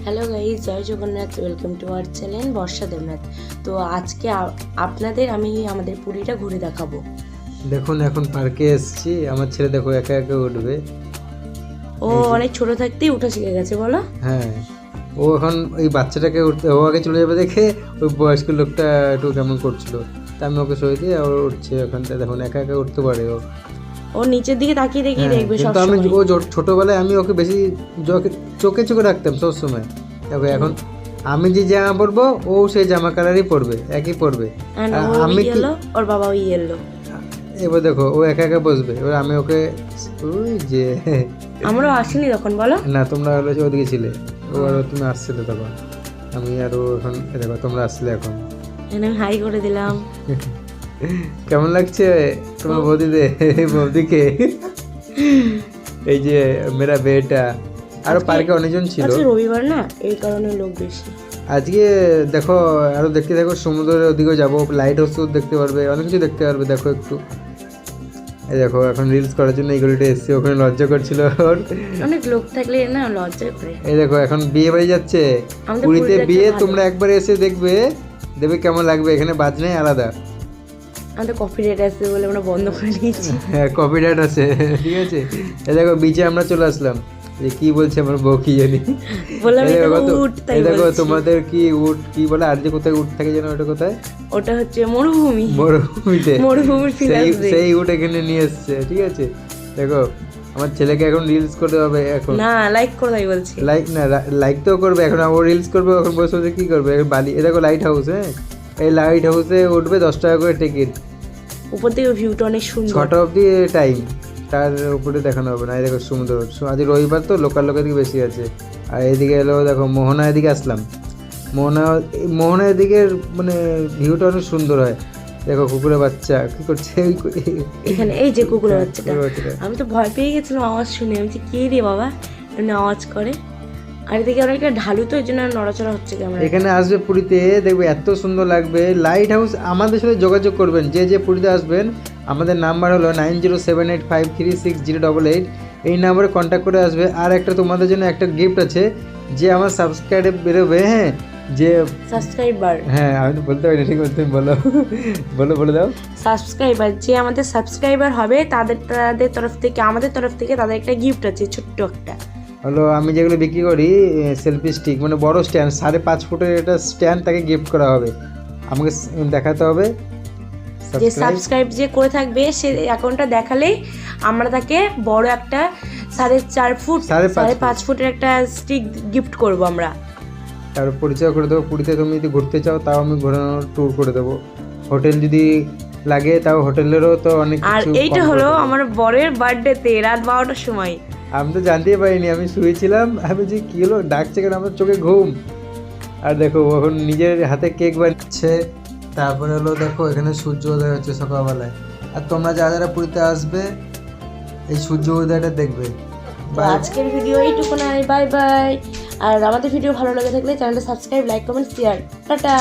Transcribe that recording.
Hello guys, জয় Jagannath. Welcome to our channel Barsha Debnath. তো আজকে আপনাদের আমি আমাদের পুরীটা ঘুরে দেখাবো। দেখুন এখন পার্কে এসেছি, আমার ছেলে দেখো একা একা উঠবে। ও অনেক ছোট থাকতেই উঠা শিখে গেছে বলো। হ্যাঁ, ও এখন ওই বাচ্চাটাকে উঠতে ও আগে চলে যাবে দেখে ওই বয়স্ক লোকটা একটু কেমন করছিল, তা আমি ওকে সই দিয়ে ও উঠছে। ওখানটা দেখুন একা একা উঠতে পারে ও। ও নিচের দিকে তাকিয়ে তাকিয়ে হ্যাঁ, দেখবে কিন্তু আমি সবসময়। ও ছোটবেলায় আমি ওকে বেশি চোখে চোখে রাখতাম সবসময়। দেখো এখন আমি যে জামা পরবো ও সেই জামা কালারই পরবে, একই পরবে। And ও আমি কি ইয়েলো, ওর বাবা ওই ইয়েলো। এবার দেখো ও একা একা বসবে, এবার আমি ওকে ওই যে আমরাও আসিনি তখন বলো। না তোমরা হলো যে ওদিকে ছিলে, ও আর তুমি আসছিলে তখন, আমি আর ও এখন দেখো তোমরা আসলে এখন। আমি হাই করে দিলাম। কেমন লাগছে তোমার বৌদিকে? এই যে মেরা বেটা। আরো পার্কে অনেকজন ছিল, আজকে রবিবার না, এই কারণে লোক বেশি। আজকে দেখো আরো দেখতে দেখো সমুদ্রের ওদিকেও যাবো, লাইট হাউস দেখতে পারবে, অনেক কিছু দেখতে পারবে। দেখো একটু এই দেখো এখন রিলস করার জন্য এই গলিটা এসছে, ওখানে লজ্জা করছিল ওর। অনেক লোক থাকলে না লজ্জা করে। এই দেখো এখন বিয়ে বাড়ি যাচ্ছে, আমাদের পুরীতে পুরীটা বিয়ে, একটা ভালো। তোমরা একবার এসে দেখবে, দেখবে কেমন লাগবে। এখানে বাজনাই আলাদা। আমাদের কফি রেট আসবে বলে আমরা বন্ধ করে দিয়েছি। হ্যাঁ কপিরাইট আছে, ঠিক আছে। এই দেখো বিচে আমরা চলে আসলাম। যে কি বলছে আমার বউ কি জানি, বললাম এই এটা দেখো উট, তাই এই দেখো বলছি। তোমাদের কি উট কি বলে, আর যে কোথায় উট থাকে যেন, ওটা কোথায়? ওটা হচ্ছে মরুভূমি। মরুভূমিতে মরুভূমির ফিল সেই আসবে। সেই উট এখানে নিয়ে এসছে, ঠিক আছে। দেখো আমার ছেলেকে এখন রিলস করতে হবে এখন। না লাইক করে তাই বলছি। লাইক না, লাইক তো করবে এখন, ও রিলস করবে এখন, বসে বসে কি করবে এখন বালি। এ দেখো লাইট হাউস, হ্যাঁ এই লাইট হাউসে উঠবে 10 টাকা করে টিকিট, উপর থেকে ভিউটা অনেক সুন্দর। 6টা অবধি টাইম, তার উপরে দেখানো হবে না। এই দেখো সমুদ্র, আজ রবিবার তো লোকাল লোকের দিকে বেশি আছে। আর এদিকে এলো দেখো মোহনা, এদিকে আসলাম। মোহনা এদিকে মানে ভিউটা অনেক সুন্দর হয়। দেখো কুকুরের বাচ্চা কি করছে এখানে এই যে কুকুরের বাচ্চাটা, কুকুরের বাচ্চাটা। আমি তো ভয় পেয়ে গেছিলাম আওয়াজ শুনে। আমি যে কে রে বাবা এমনি আওয়াজ করে। আর এদিকে অনেকটা ঢালু, তো এই জন্য নড়াচড়া হচ্ছে ক্যামেরা। এখানে আসবে পুরীতে, দেখবে এত সুন্দর লাগবে। লাইট হাউস আমাদের সাথে যোগাযোগ করবেন, যে যে পুরীতে আসবেন। আমাদের নাম্বার হলো 9078536088। এই নাম্বারে কন্ট্যাক্ট করে আসবে। আর একটা তোমাদের জন্য একটা গিফট আছে, যে আমার সাবস্ক্রাইব বেরোবে, হ্যাঁ যে সাবস্ক্রাইবার, হ্যাঁ আমি তো বলতে পারি না, ঠিক আছে তুমি বলো বলে দাও। সাবস্ক্রাইবার যে আমাদের সাবস্ক্রাইবার হবে তাদের তরফ থেকে, আমাদের তরফ থেকে তাদের একটা গিফট আছে, ছোট্ট একটা। হলো আমি যেগুলো বিক্রি করি সেলফি স্টিক, মানে বড় স্ট্যান্ড, 5.5 ফুটের একটা স্ট্যান্ড, তাকে গিফট করা হবে। আমাকে দেখাতে হবে যে সাবস্ক্রাইব যে করে থাকবে সে অ্যাকাউন্টটা দেখালেই আমরা তাকে বড় একটা 5.5 ফুটের একটা স্টিক গিফট করব আমরা। তার পরিচয় করে দেবো। পুরীতে তুমি যদি ঘুরতে চাও তাও আমি ঘোরানোর ট্যুর করে দেবো। হোটেল যদি লাগে তাও হোটেলেরও তো অনেক আর কিছু এইটা কম হলো করে দেবো। আমার বরের বার্থডেতে রাত 12টার সময়। আমি তো জানতেই পারিনি, আমি শুয়েছিলাম, আমি যে কী হলো ডাকছে কেন, আমার চোখে ঘুম। আর দেখো ও এখন নিজের হাতে কেক বানাচ্ছে। তারপরে হলো দেখো এখানে সূর্য উদয় হচ্ছে সকালবেলায়। আর তোমরা যারা যারা পুরীতে আসবে এই সূর্য উদয়টা দেখবে। তো আজকের ভিডিও এইটুকু, বাই বাই। আর আমাদের ভিডিও ভালো লেগে থাকলে চ্যানেলটা subscribe, like, comment, share. Tata.